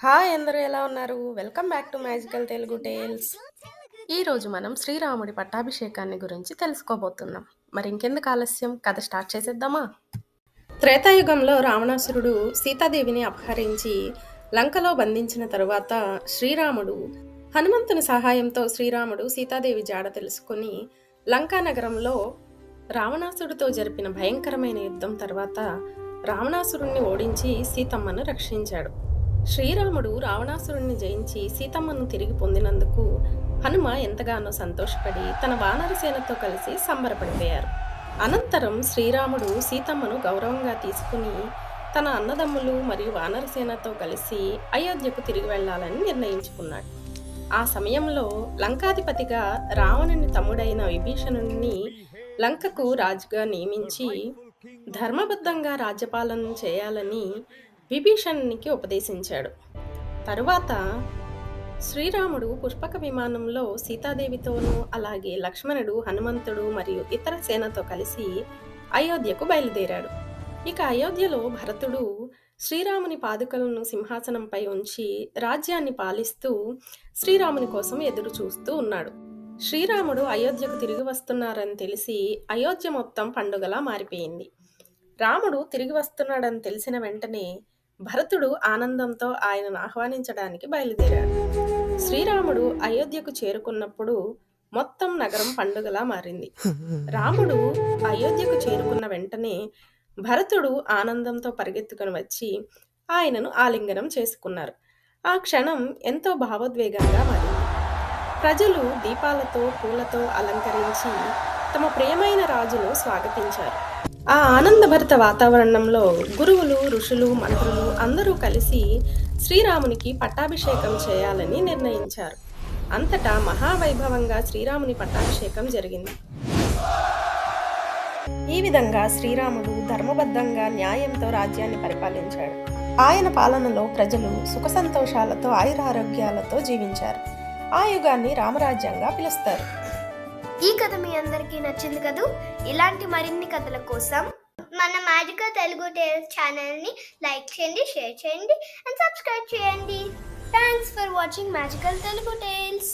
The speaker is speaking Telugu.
హాయ్ అందరూ ఎలా ఉన్నారు? Welcome back to magical Telugu tales. ఈరోజు మనం శ్రీరాముడి పట్టాభిషేకాన్ని గురించి తెలుసుకోబోతున్నాం. మరి ఇంకెందుకు ఆలస్యం, కథ స్టార్ట్ చేసేద్దామా? త్రేతాయుగంలో రావణాసురుడు సీతాదేవిని అపహరించి లంకలో బంధించిన తరువాత శ్రీరాముడు హనుమంతుని సహాయంతో సీతాదేవి జాడ తెలుసుకుని లంకా నగరంలో రావణాసురుడితో జరిపిన భయంకరమైన యుద్ధం తర్వాత రావణాసురుణ్ణి ఓడించి సీతమ్మను రక్షించాడు. శ్రీరాముడు రావణాసురుణ్ణి జయించి సీతమ్మను తిరిగి పొందినందుకు హనుమ ఎంతగానో సంతోషపడి తన వానరసేనతో కలిసి సంబరపడిపోయారు. అనంతరం శ్రీరాముడు సీతమ్మను గౌరవంగా తీసుకుని తన అన్నదమ్ములు మరియు వానరసేనతో కలిసి అయోధ్యకు తిరిగి వెళ్లాలని నిర్ణయించుకున్నాడు. ఆ సమయంలో లంకాధిపతిగా రావణుని తమ్ముడైన విభీషణుని లంకకు రాజుగా నియమించి ధర్మబద్ధంగా రాజ్యపాలన చేయాలని విభీషణునికి ఉపదేశించాడు. తరువాత శ్రీరాముడు పుష్పక విమానంలో సీతాదేవితోనూ అలాగే లక్ష్మణుడు, హనుమంతుడు మరియు ఇతర సేనతో కలిసి అయోధ్యకు బయలుదేరాడు. ఇక అయోధ్యలో భరతుడు శ్రీరాముని పాదుకలను సింహాసనంపై ఉంచి రాజ్యాన్ని పాలిస్తూ శ్రీరాముని కోసం ఎదురు చూస్తూ ఉన్నాడు. శ్రీరాముడు అయోధ్యకు తిరిగి వస్తున్నారని తెలిసి అయోధ్య మొత్తం పండుగలా మారిపోయింది. రాముడు తిరిగి వస్తున్నాడని తెలిసిన వెంటనే భరతుడు ఆనందంతో ఆయనను ఆహ్వానించడానికి బయలుదేరాడు. శ్రీరాముడు అయోధ్యకు చేరుకున్నప్పుడు మొత్తం నగరం పండుగలా మారింది. రాముడు అయోధ్యకు చేరుకున్న వెంటనే భరతుడు ఆనందంతో పరిగెత్తుకుని వచ్చి ఆయనను ఆలింగనం చేసుకున్నారు. ఆ క్షణం ఎంతో భావోద్వేగంగా మారింది. ప్రజలు దీపాలతో, పూలతో అలంకరించి తమ ప్రియమైన రాజును స్వాగతించారు. ఆ ఆనందభరిత వాతావరణంలో గురువులు, ఋషులు, మంత్రులు అందరూ కలిసి శ్రీరామునికి పట్టాభిషేకం చేయాలని నిర్ణయించారు. అంతటా మహావైభవంగా శ్రీరాముని పట్టాభిషేకం జరిగింది. ఈ విధంగా శ్రీరాముడు ధర్మబద్ధంగా, న్యాయంతో రాజ్యాన్ని పరిపాలించాడు. ఆయన పాలనలో ప్రజలు సుఖ సంతోషాలతో, ఆయురారోగ్యాలతో జీవించారు. ఆ యుగాన్ని రామరాజ్యంగా పిలుస్తారు. ఈ కథ మీ అందరికీ నచ్చింది కదూ? ఇలాంటి మరిన్ని కథల కోసం మన మ్యాజికల్ తెలుగు టేల్స్ ఛానల్ని లైక్ చేయండి, షేర్ చేయండి అండ్ సబ్స్క్రైబ్ చేయండి. Thanks for watching magical Telugu tiles.